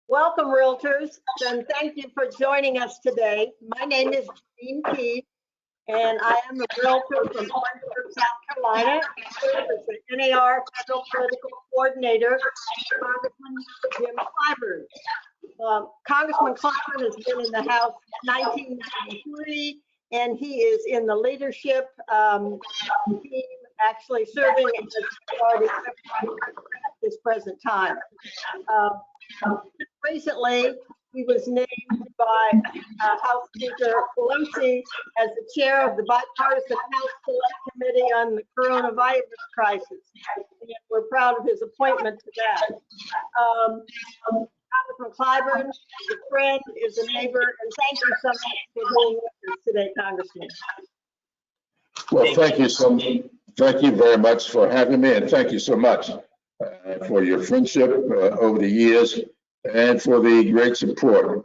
Welcome, Realtors, and thank you for joining us today. My name is Jeannine Kees, and I am a Realtor from Owen, South Carolina. I serve as the NAR Federal Political Coordinator, Congressman Jim Clyburn. Congressman Clyburn has been in the House since 1993, and he is in the leadership team, actually serving as majority at this present time. Recently, he was named by House Speaker Pelosi as the chair of the bipartisan House Select Committee on the Coronavirus Crisis. And we're proud of his appointment to that. Congressman Clyburn is a friend, is a neighbor, and thank you so much for being with us today, Congressman. Well, thank you very much for having me, and thank you so much for your friendship over the years and for the great support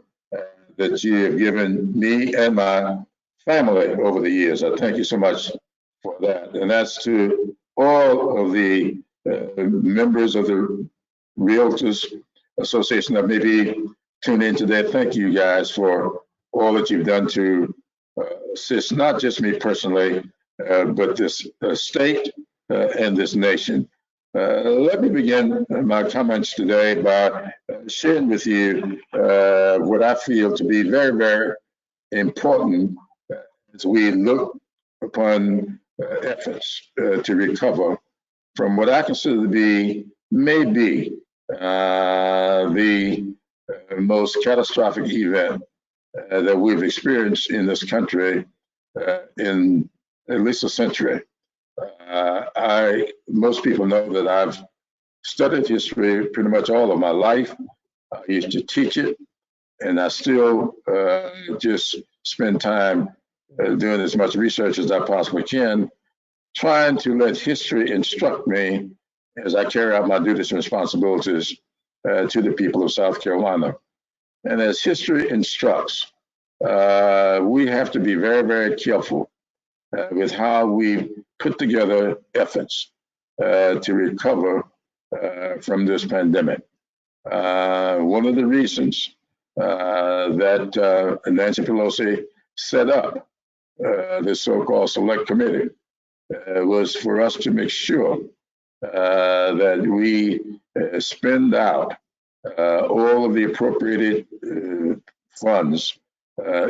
that you have given me and my family over the years. I thank you so much for that. And that's to all of the members of the Realtors Association that may be tuned in today. Thank you guys for all that you've done to assist not just me personally, but this state and this nation. Let me begin my comments today by sharing with you what I feel to be very, very important as we look upon efforts to recover from what I consider to be maybe the most catastrophic event that we've experienced in this country in at least a century. Most people know that I've studied history pretty much all of my life. I used to teach it, and I still just spend time doing as much research as I possibly can, trying to let history instruct me as I carry out my duties and responsibilities to the people of South Carolina. And as history instructs, we have to be very, very careful with how we put together efforts to recover from this pandemic. One of the reasons that Nancy Pelosi set up this so-called select committee was for us to make sure that we spend out all of the appropriated funds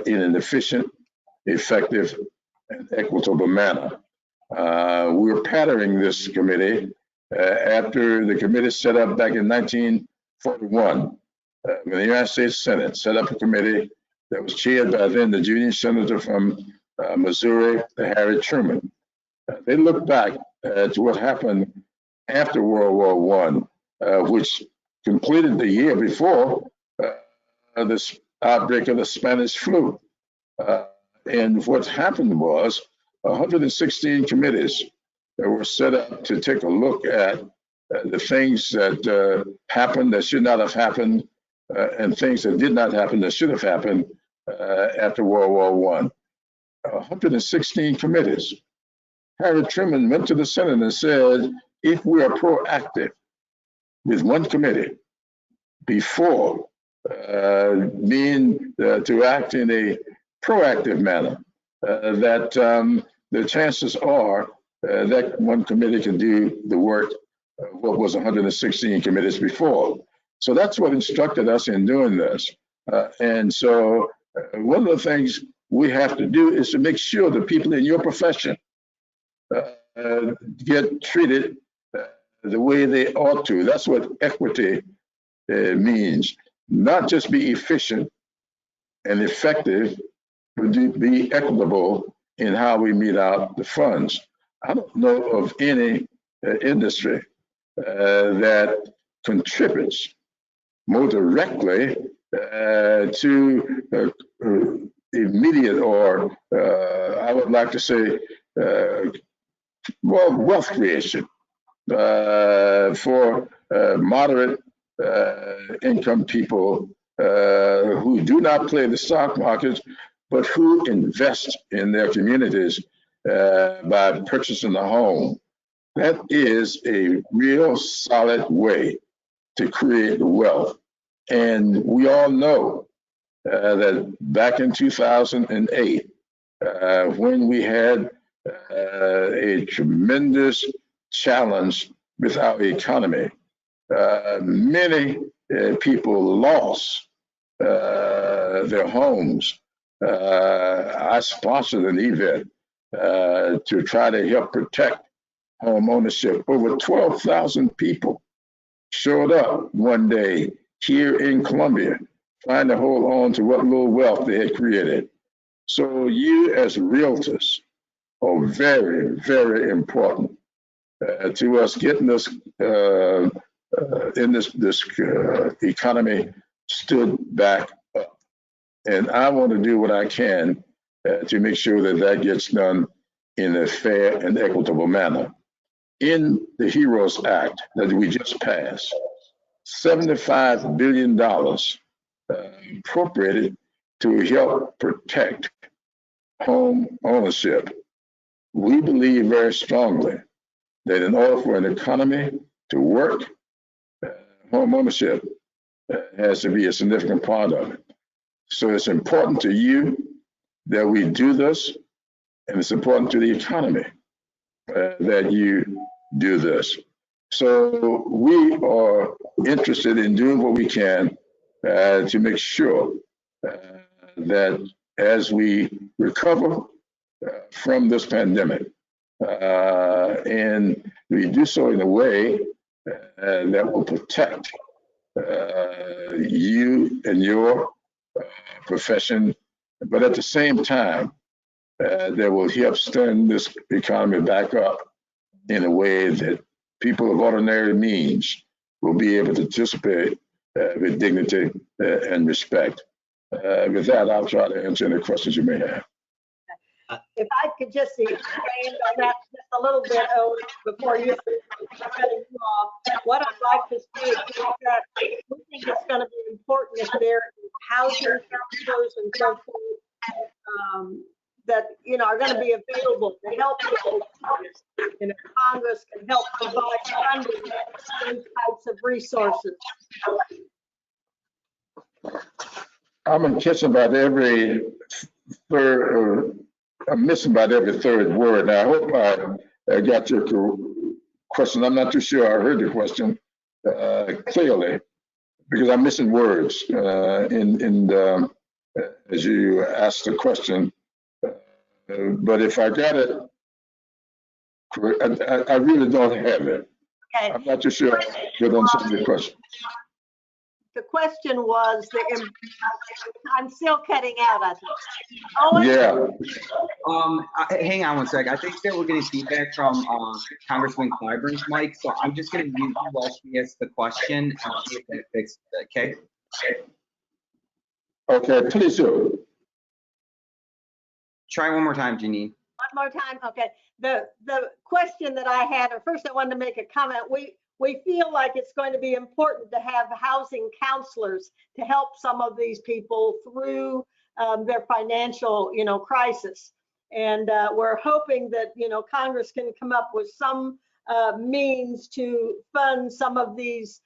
in an efficient, effective, and equitable manner. We're patterning this committee after the committee set up back in 1941, when the United States Senate set up a committee that was chaired by then the junior senator from Missouri, Harry Truman. They looked back to what happened after World War I, which completed the year before this outbreak of the Spanish flu. And what happened was 116 committees that were set up to take a look at the things that happened that should not have happened, and things that did not happen that should have happened after World War I. 116 committees. Harry Truman went to the Senate and said, if we are proactive with one committee before being to act in a proactive manner, that the chances are that one committee can do the work of what was 116 committees before. So that's what instructed us in doing this. And so one of the things we have to do is to make sure the people in your profession get treated the way they ought to. That's what equity means. Not just be efficient and effective, but be equitable in how we meet out the funds. I don't know of any industry that contributes more directly to immediate, or I would like to say, well, wealth creation for moderate income people who do not play the stock market, but who invest in their communities by purchasing a home, That is a real solid way to create wealth. And we all know that back in 2008, when we had a tremendous challenge with our economy, many people lost their homes. I sponsored an event to try to help protect home ownership. Over 12,000 people showed up one day here in Columbia trying to hold on to what little wealth they had created. So you as realtors are very, very important to us getting this in this economy stood back up. And I want to do what I can to make sure that that gets done in a fair and equitable manner. In the HEROES Act that we just passed, $75 billion appropriated to help protect home ownership. We believe very strongly that in order for an economy to work, home ownership has to be a significant part of it. So it's important to you that we do this, and it's important to the economy that you do this. So we are interested in doing what we can to make sure that as we recover from this pandemic, and we do so in a way that will protect you and your profession, but at the same time, that will help stand this economy back up in a way that people of ordinary means will be able to participate with dignity and respect. With that, I'll try to answer any questions you may have. If I could just expand on that just a little bit, Owen, before you cutting you off, what I'd like to say is that we think it's going to be important if there are housing counselors and so forth that are going to be available to help people. Congress can help provide funding for those types of resources. I'm catching about every third. I'm missing about every third word. Now, I hope I got your question. I'm not too sure I heard the question clearly because I'm missing words as you asked the question. But if I got it, I really don't have it. Okay. I'm not too sure I could answer your question. The question was, I'm still cutting out, I think. Owen? Yeah. Hang on one sec. I think that we're getting feedback from Congressman Clyburn's mic, so I'm just going to mute you while she asks the question and see if that fixes it, okay? Okay, please do. Try one more time, Jeannine. One more time, okay. The question that I had, or first I wanted to make a comment. We feel like it's going to be important to have housing counselors to help some of these people through their financial, crisis. And we're hoping that, Congress can come up with some means to fund some of these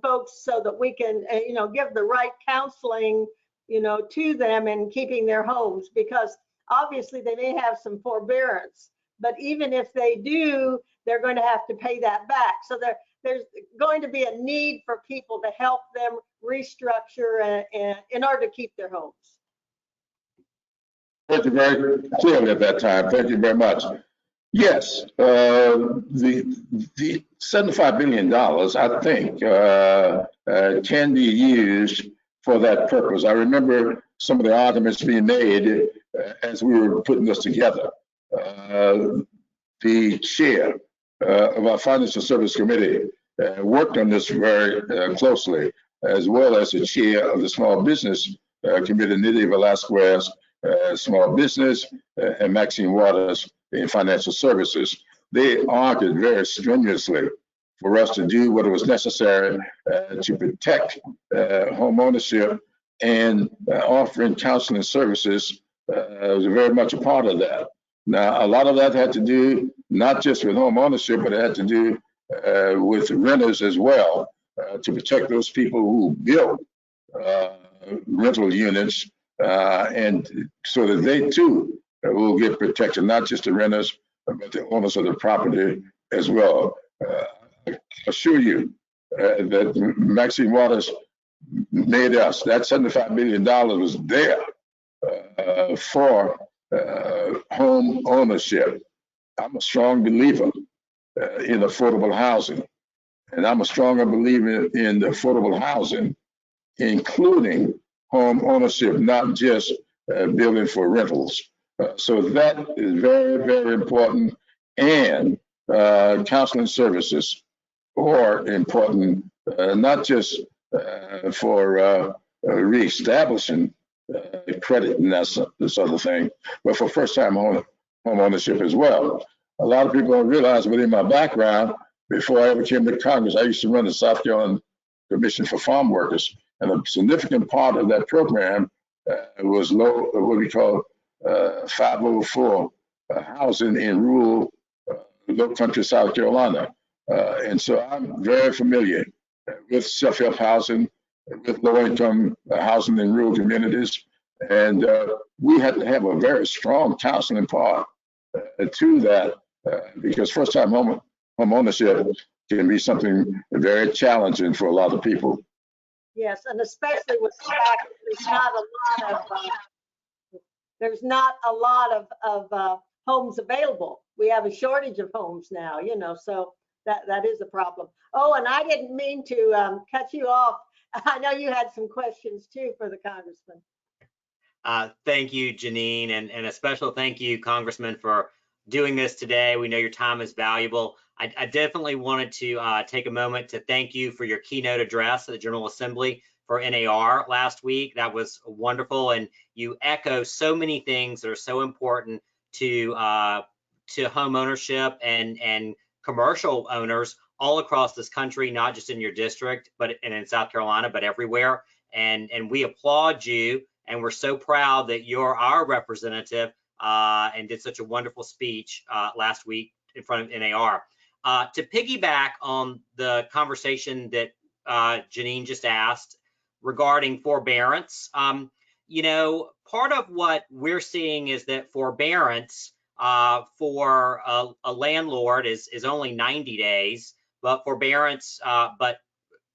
folks so that we can, give the right counseling, to them in keeping their homes, because obviously they may have some forbearance, but even if they do, they're going to have to pay that back. So there's going to be a need for people to help them restructure in order to keep their homes. Thank you very clearly at that time. Thank you very much. Yes, the $75 billion, I think, can be used for that purpose. I remember some of the arguments being made as we were putting this together. The chair of our Financial Service Committee worked on this very closely, as well as the chair of the Small Business Committee, Nydia Velasquez, Small Business, and Maxine Waters in Financial Services. They argued very strenuously for us to do what was necessary to protect home ownership, and offering counseling services was very much a part of that. Now, a lot of that had to do not just with home ownership, but it had to do with renters as well, to protect those people who built rental units, and so that they too will get protection, not just the renters, but the owners of the property as well. I assure you that Maxine Waters made us, that $75 million was there for home ownership. I'm a strong believer in affordable housing, and I'm a stronger believer in affordable housing, including home ownership, not just building for rentals. So that is very, very important. And counseling services are important, not just for reestablishing credit and that sort of thing, but for first-time home ownership as well. A lot of people don't realize within my background, before I ever came to Congress, I used to run the South Carolina Commission for Farm Workers, and a significant part of that program was what we call 504 housing in rural, low country South Carolina. And so I'm very familiar with self-help housing, with low-income housing in rural communities. And we had to have a very strong counseling part to that, because first-time home ownership can be something very challenging for a lot of people. Yes, and especially with the fact that there's not a lot of homes available. We have a shortage of homes now, you know, so that is a problem. Oh, and I didn't mean to cut you off. I know you had some questions too for the Congressman. Thank you, Jeannine, and a special thank you, Congressman, for doing this today. We know your time is valuable. I definitely wanted to take a moment to thank you for your keynote address at the General Assembly for NAR last week. That was wonderful, and you echo so many things that are so important to home ownership and commercial owners all across this country, not just in your district, but in South Carolina, but everywhere. And we applaud you, and we're so proud that you're our representative and did such a wonderful speech last week in front of NAR. To piggyback on the conversation that Jeannine just asked regarding forbearance, you know, part of what we're seeing is that forbearance for a landlord is only 90 days, but forbearance, but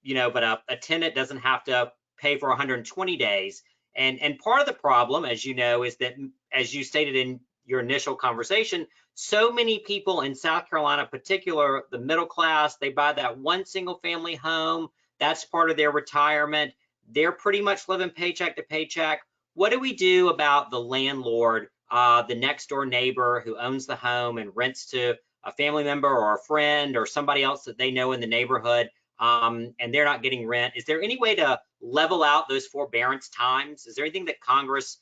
a tenant doesn't have to pay for 120 days. And part of the problem, as you know, is that, as you stated in your initial conversation, so many people in South Carolina, particular the middle class, they buy that one single family home. That's part of their retirement. They're pretty much living paycheck to paycheck. What do we do about the landlord, the next door neighbor who owns the home and rents to a family member or a friend or somebody else that they know in the neighborhood, and they're not getting rent? Is there any way to level out those forbearance times? Is there anything that Congress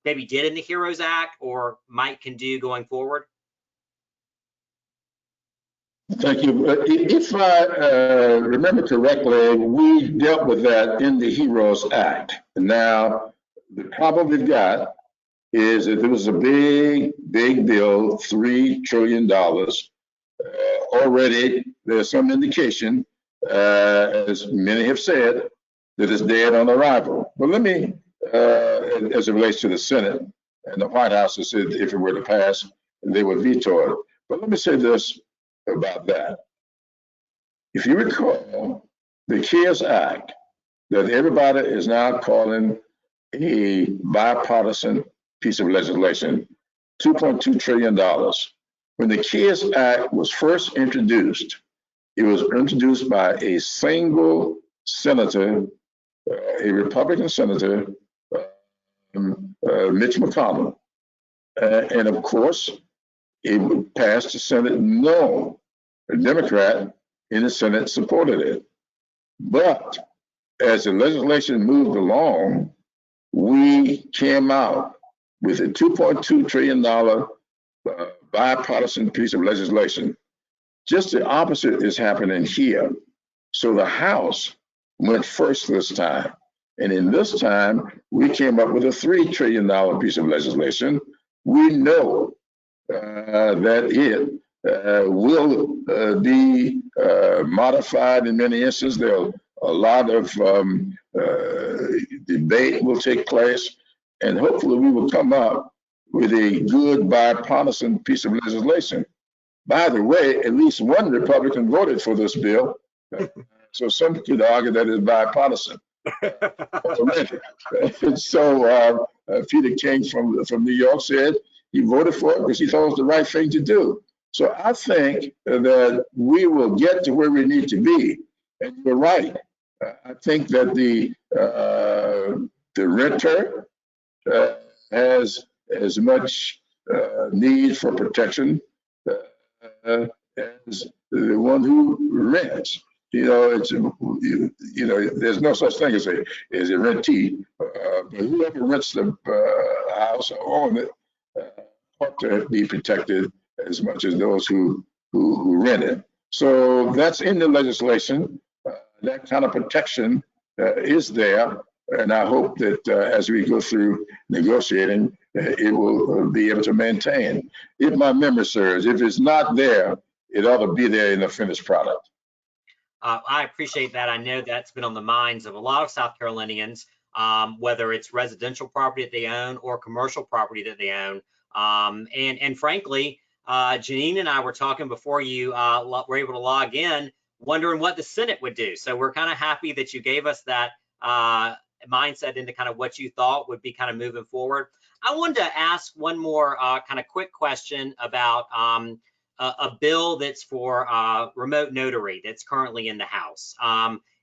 maybe did in the HEROES Act or can do going forward? Thank you. If I remember correctly, we dealt with that in the HEROES Act. Now, the problem we've got is that there was a big bill, $3 trillion. Already, there's some indication, as many have said, that it's dead on arrival. But let me, as it relates to the Senate and the White House, has said if it were to pass, they would veto it. But let me say this about that. If you recall, the Kees Act that everybody is now calling a bipartisan piece of legislation, $2.2 trillion. When the Kees Act was first introduced, it was introduced by a single senator, a Republican senator, Mitch McConnell. And of course, it passed the Senate. No, a Democrat in the Senate supported it. But as the legislation moved along, we came out with a $2.2 trillion bipartisan piece of legislation. Just the opposite is happening here. So the House went first this time. And in this time, we came up with a $3 trillion piece of legislation. We know that it will be modified in many instances. There'll a lot of debate will take place, and hopefully we will come up with a good bipartisan piece of legislation. By the way, at least one Republican voted for this bill, so some could argue that it's bipartisan. So Peter King from New York said he voted for it because he thought it was the right thing to do. So I think that we will get to where we need to be. And you're right. I think that the renter has as much need for protection as the one who rents. It's there's no such thing as a rentee, but whoever rents the house or own it ought to be protected as much as those who rent it. So that's in the legislation. That kind of protection is there, and I hope that as we go through negotiating, it will be able to maintain. If my memory serves, if it's not there, it ought to be there in the finished product. I appreciate that. I know that's been on the minds of a lot of South Carolinians, whether it's residential property that they own or commercial property that they own. And frankly, Jeannine and I were talking before you were able to log in, wondering what the Senate would do. So we're kind of happy that you gave us that mindset into kind of what you thought would be kind of moving forward. I wanted to ask one more kind of quick question about a bill that's for remote notary that's currently in the House.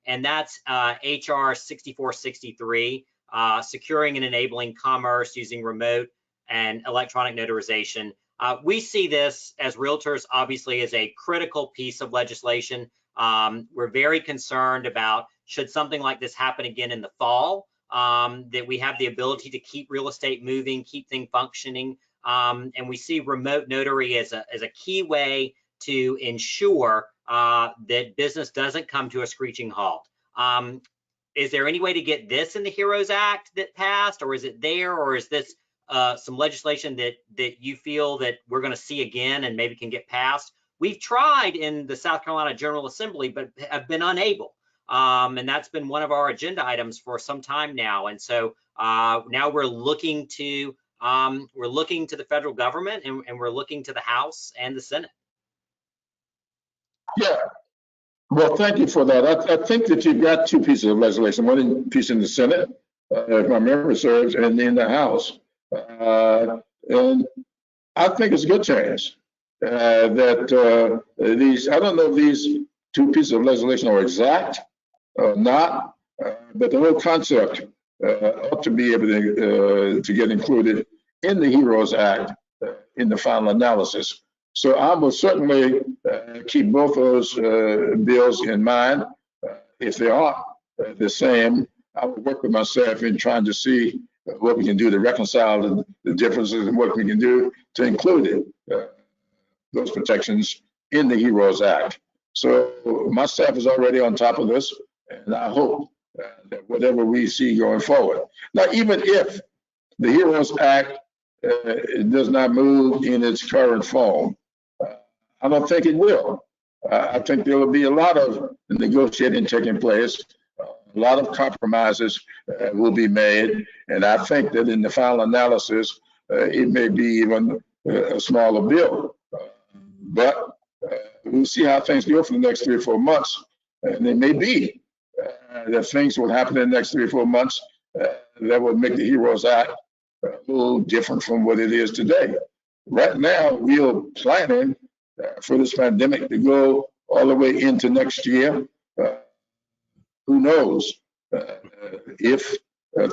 And that's HR 6463, securing and enabling commerce using remote and electronic notarization. We see this as realtors, obviously, as a critical piece of legislation. We're very concerned about, should something like this happen again in the fall, that we have the ability to keep real estate moving, keep things functioning. And we see remote notary as a key way to ensure that business doesn't come to a screeching halt. Is there any way to get this in the HEROES Act that passed, or is it there, or is this some legislation that you feel that we're going to see again and maybe can get passed? We've tried in the South Carolina General Assembly, but have been unable. And that's been one of our agenda items for some time now. And so now we're looking to the federal government, and we're looking to the House and the Senate. Yeah. Well, thank you for that. I think that you've got two pieces of legislation, one piece in the Senate, if my memory serves, and in the House. And I think it's a good chance that I don't know if these two pieces of legislation are exact or not, but the whole concept ought to be able to get included in the HEROES Act in the final analysis. So I will certainly keep both those bills in mind. If they are the same, I will work with my staff in trying to see what we can do to reconcile the differences and what we can do to include those protections in the HEROES Act. So my staff is already on top of this, and I hope that whatever we see going forward. Now, even if the HEROES Act does not move in its current form, I don't think it will. I think there will be a lot of negotiating taking place. A lot of compromises will be made, and I think that in the final analysis, it may be even a smaller bill. But we'll see how things go for the next 3 or 4 months, and it may be that things will happen in the next 3 or 4 months that will make the HEROES Act a little different from what it is today. Right now, we are planning for this pandemic to go all the way into next year. Who knows if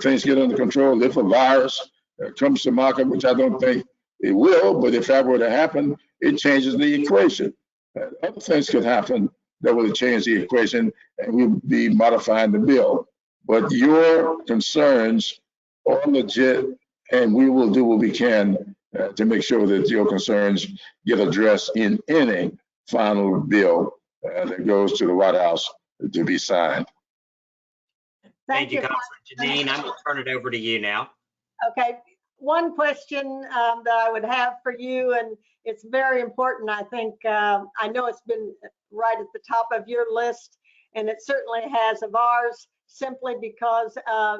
things get under control, if a virus comes to market, which I don't think it will, but if that were to happen, it changes the equation. Other things could happen that will change the equation, and we'll be modifying the bill. But your concerns are legit, and we will do what we can to make sure that your concerns get addressed in any final bill that goes to the White House to be signed. Thank you, Congressman Jeannine. I'm going to turn it over to you now. Okay. one question that I would have for you, and it's very important, I think. I know it's been right at the top of your list, and it certainly has of ours, simply because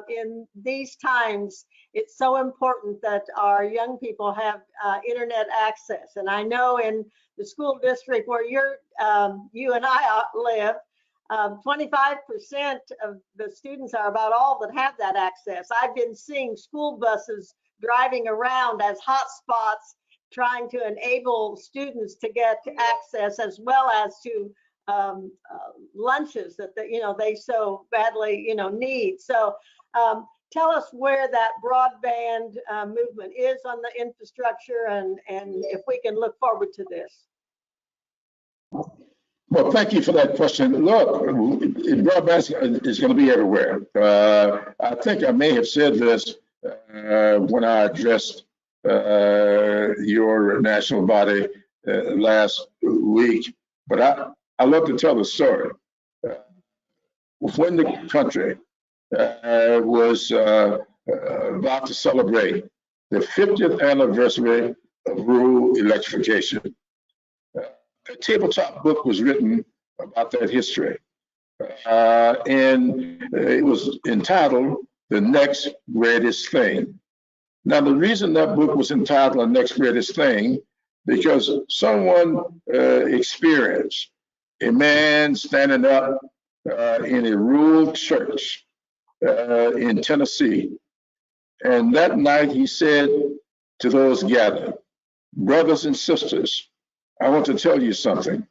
in these times, it's so important that our young people have internet access. And I know in the school district where you and I live, 25% of the students are about all that have that access. I've been seeing school buses driving around as hotspots, trying to enable students to get access, as well as to lunches that they so badly need. So tell us where that broadband movement is on the infrastructure, and if we can look forward to this. Well, thank you for that question. Look, broadband is going to be everywhere. I think I may have said this when I addressed your national body last week, but I love to tell the story. When the country was about to celebrate the 50th anniversary of rural electrification, a tabletop book was written about that history, and it was entitled The Next Greatest Thing. Now, the reason that book was entitled The Next Greatest Thing, because someone experienced a man standing up in a rural church in Tennessee, and that night he said to those gathered, "Brothers and sisters, I want to tell you something.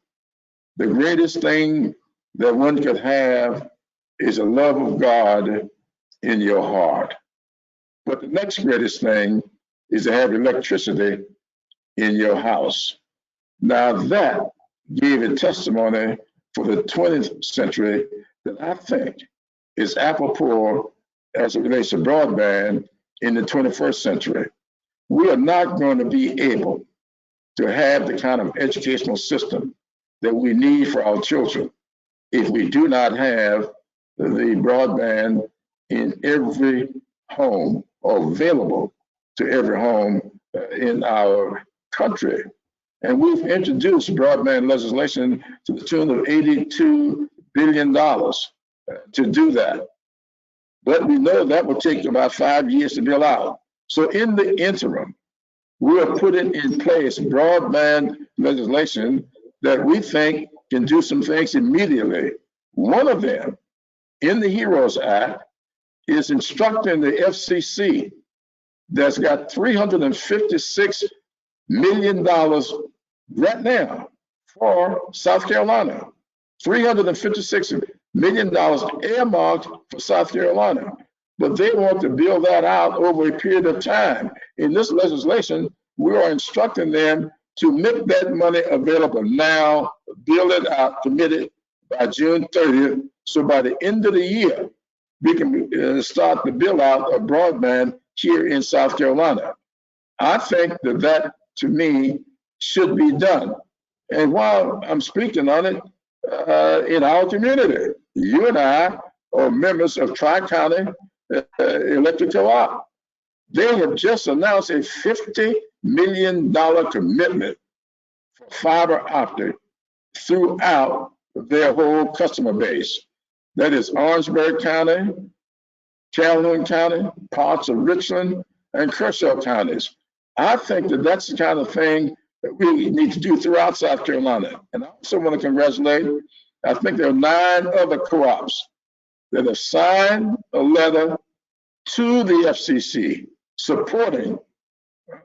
The greatest thing that one could have is a love of God in your heart. But the next greatest thing is to have electricity in your house." Now that gave a testimony for the 20th century that I think is apropos as it relates to broadband in the 21st century. We are not going to be able to have the kind of educational system that we need for our children if we do not have the broadband in every home, or available to every home in our country. And we've introduced broadband legislation to the tune of $82 billion to do that. But we know that will take about 5 years to build out. So in the interim, we are putting in place broadband legislation that we think can do some things immediately. One of them, in the HEROES Act, is instructing the FCC, that's got $356 million right now for South Carolina. $356 million earmarked for South Carolina. But they want to build that out over a period of time. In this legislation, we are instructing them to make that money available now, build it out, commit it by June 30th. So by the end of the year, we can start the build out of broadband here in South Carolina. I think that to me should be done. And while I'm speaking on it, in our community, you and I are members of Tri-County Electric Co-op. They have just announced a $50 million commitment for fiber optic throughout their whole customer base. That is Orangeburg County, Calhoun County, parts of Richland, and Kershaw counties. I think that's the kind of thing that we need to do throughout South Carolina. And I also want to congratulate, I think there are 9 other co-ops that have signed a letter to the FCC supporting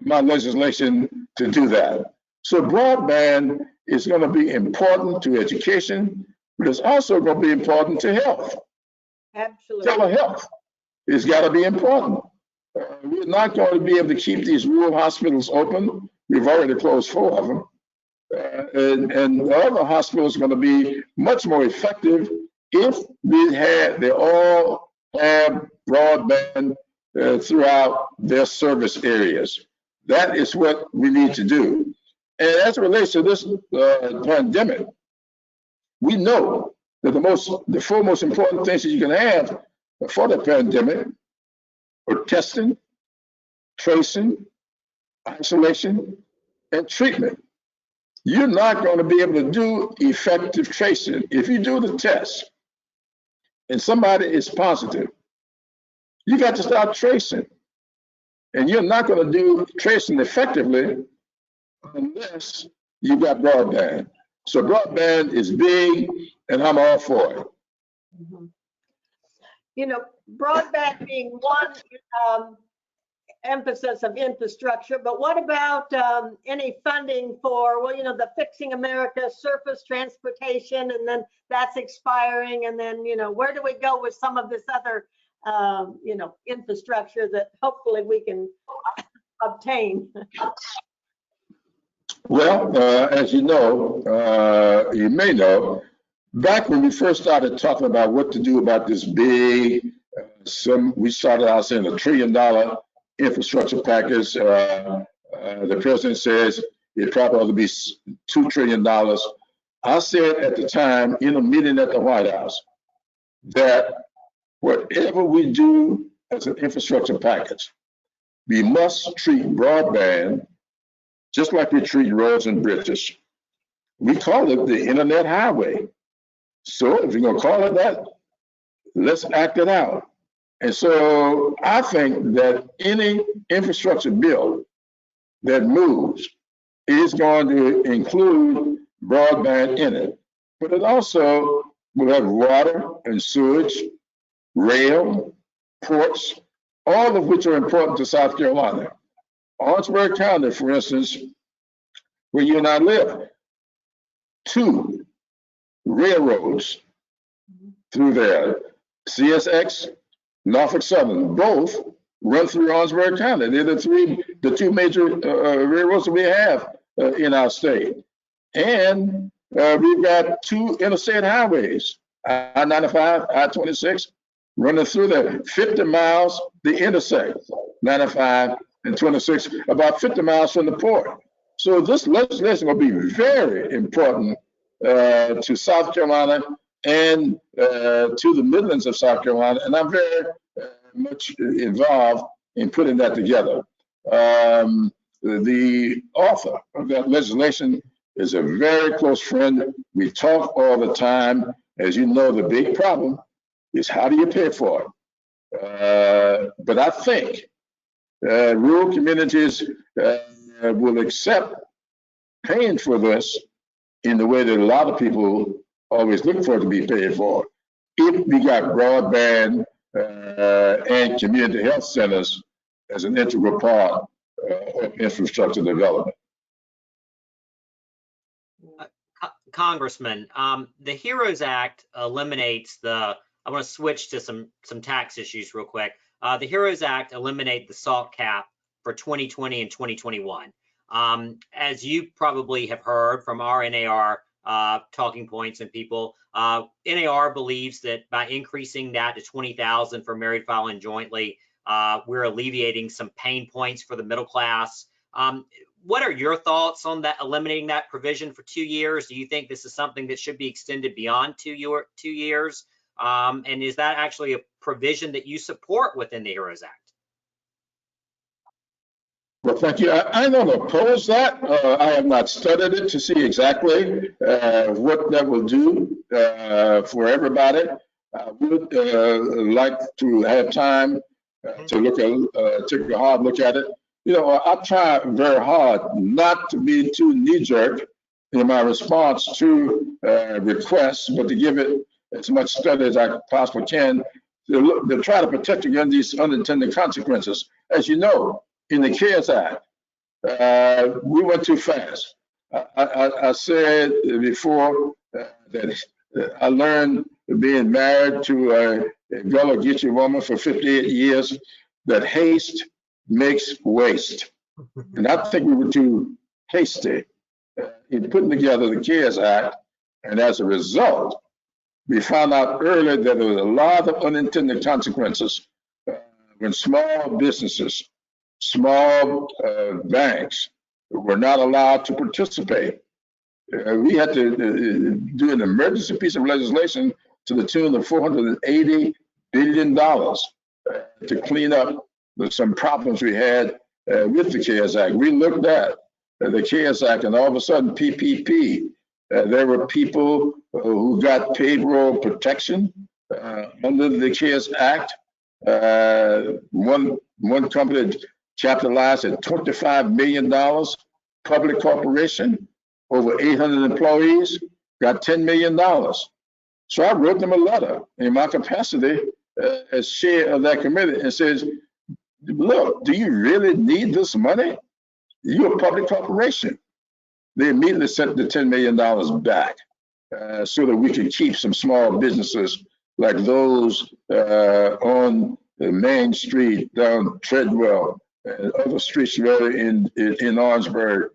my legislation to do that. So broadband is going to be important to education, but it's also going to be important to health. Absolutely. Telehealth has got to be important. We're not going to be able to keep these rural hospitals open. We've already closed 4 of them. And the other hospitals are going to be much more effective if they all have broadband throughout their service areas. That is what we need to do. And as it relates to this pandemic, we know that the 4 most important things that you can have for the pandemic are testing, tracing, isolation, and treatment. You're not going to be able to do effective tracing. If you do the test and somebody is positive, you got to start tracing. And you're not going to do tracing effectively unless you got broadband. So broadband is big, and I'm all for it. You know, broadband being one emphasis of infrastructure, but what about any funding for, well, you know, the Fixing America surface transportation, and then that's expiring, and then, you know, where do we go with some of this other, you know, infrastructure that hopefully we can obtain? Well, as you know, you may know, back when we first started talking about what to do about this big, we started out saying $1 trillion infrastructure package. The president says it probably ought to be $2 trillion. I said at the time in a meeting at the White House that whatever we do as an infrastructure package, we must treat broadband just like we treat roads and bridges. We call it the internet highway. So if you're going to call it that, let's act it out. And so I think that any infrastructure bill that moves is going to include broadband in it. But it also will have water and sewage, rail, ports, all of which are important to South Carolina. Orangeburg County, for instance, where you and I live, 2 railroads through there, CSX, Norfolk Southern, both run through Orangeburg County. They're the 2 major railroads that we have in our state. And we've got 2 interstate highways, I-95, I-26, running through there, 50 miles, the intersect, 95 and 26, about 50 miles from the port. So this legislation will be very important to South Carolina and to the Midlands of South Carolina, and I'm very much involved in putting that together. The author of that legislation is a very close friend. We talk all the time. As you know, the big problem is how do you pay for it? But I think rural communities will accept paying for this in the way that a lot of people always look for it to be paid for. If we got broadband and community health centers as an integral part of infrastructure development. Congressman, the HEROES Act eliminates I want to switch to some tax issues real quick. The HEROES Act eliminates the SALT cap for 2020 and 2021. As you probably have heard from our NAR talking points and people, NAR believes that by increasing that to 20,000 for married filing jointly, we're alleviating some pain points for the middle class. What are your thoughts on that, eliminating that provision for 2 years? Do you think this is something that should be extended beyond 2 years? And is that actually a provision that you support within the HEROES Act? Well, thank you. I don't oppose that. I have not studied it to see exactly what that will do for everybody. I would like to have time to look at, take a hard look at it. You know, I try very hard not to be too knee-jerk in my response to requests, but to give it as much study as I possibly can to try to protect against these unintended consequences. As you know, in the CARES Act, we went too fast. I said before that I learned being married to a Gullah Geechee woman for 58 years that haste makes waste. And I think we were too hasty in putting together the CARES Act. And as a result, we found out early that there was a lot of unintended consequences when small businesses, small banks were not allowed to participate. We had to do an emergency piece of legislation to the tune of $480 billion to clean up some problems we had with the CARES Act. We looked at the CARES Act, and all of a sudden, PPP, there were people who got payroll protection under the CARES Act. One company capitalized at $25 million, public corporation, over 800 employees, got $10 million. So I wrote them a letter in my capacity as chair of that committee and says, look, do you really need this money? You're a public corporation. They immediately sent the $10 million back so that we could keep some small businesses like those on the Main Street, down Treadwell, and other streets really in Orangeburg,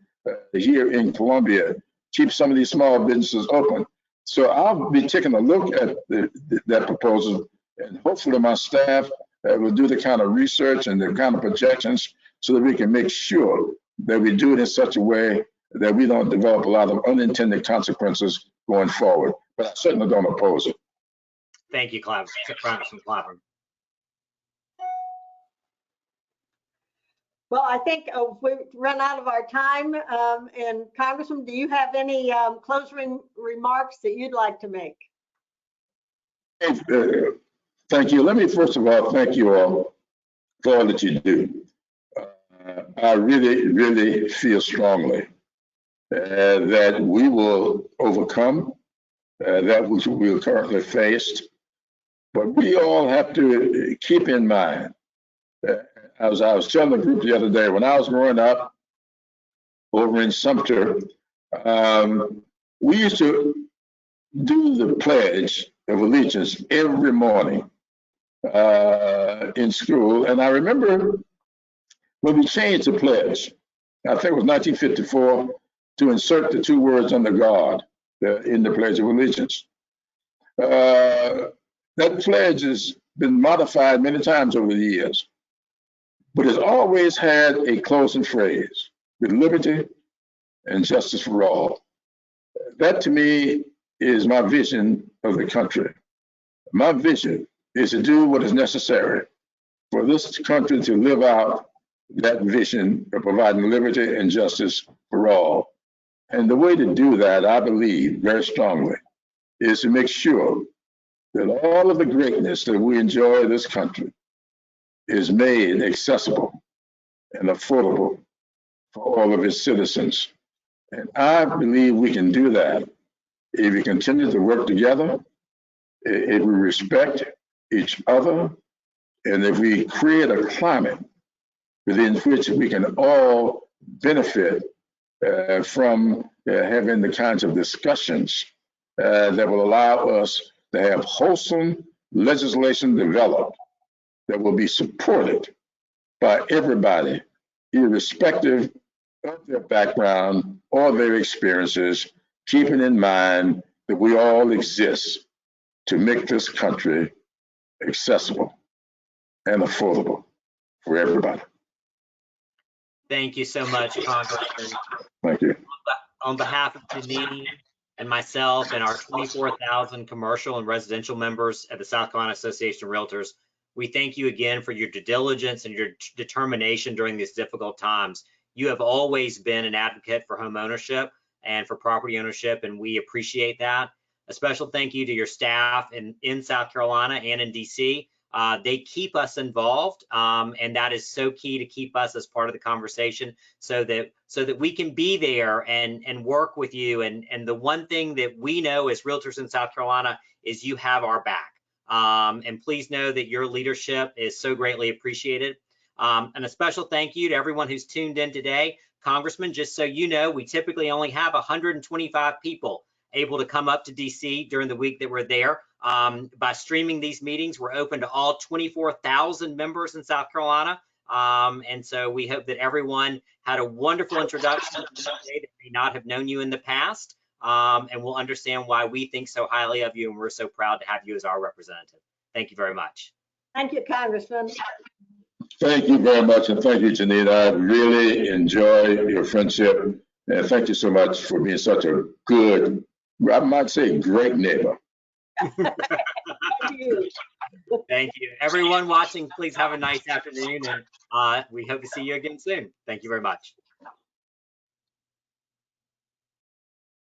here in Columbia, keep some of these small businesses open. So I'll be taking a look at that proposal, and hopefully my staff will do the kind of research and the kind of projections so that we can make sure that we do it in such a way that we don't develop a lot of unintended consequences going forward. But I certainly don't oppose it. Thank you, Clyburn. Well, I think we've run out of our time. And Congressman, do you have any closing remarks that you'd like to make? Thank you. Let me first of all thank you all for all that you do. I really, really feel strongly that we will overcome that which we are currently faced. But we all have to keep in mind, as I was telling the group the other day, when I was growing up over in Sumter, we used to do the Pledge of Allegiance every morning in school. And I remember when we changed the pledge, I think it was 1954, to insert the two words under God in the Pledge of Allegiance. That pledge has been modified many times over the years, but it's always had a closing phrase, with liberty and justice for all. That to me is my vision of the country. My vision is to do what is necessary for this country to live out that vision of providing liberty and justice for all. And the way to do that, I believe very strongly, is to make sure that all of the greatness that we enjoy in this country is made accessible and affordable for all of its citizens. And I believe we can do that if we continue to work together, if we respect each other, and if we create a climate within which we can all benefit from having the kinds of discussions that will allow us to have wholesome legislation developed that will be supported by everybody, irrespective of their background or their experiences, keeping in mind that we all exist to make this country accessible and affordable for everybody. Thank you so much, Congressman. Thank you. On behalf of Jeannine and myself and our 24,000 commercial and residential members at the South Carolina Association of Realtors, we thank you again for your due diligence and your determination during these difficult times. You have always been an advocate for home ownership and for property ownership, and we appreciate that. A special thank you to your staff in South Carolina and in DC. They keep us involved, and that is so key to keep us as part of the conversation so that we can be there and work with you. And the one thing that we know as realtors in South Carolina is you have our back. And please know that your leadership is so greatly appreciated. And a special thank you to everyone who's tuned in today. Congressman, just so you know, we typically only have 125 people able to come up to DC during the week that we're there. By streaming these meetings, we're open to all 24,000 members in South Carolina. And so we hope that everyone had a wonderful introduction today that may not have known you in the past, and will understand why we think so highly of you, and we're so proud to have you as our representative. Thank you very much. Thank you, Congressman. Thank you very much, and thank you, Jeannine. I really enjoy your friendship, and thank you so much for being such a good, I might say, great neighbor. Thank you. Thank you. Everyone watching, please have a nice afternoon, and we hope to see you again soon. Thank you very much.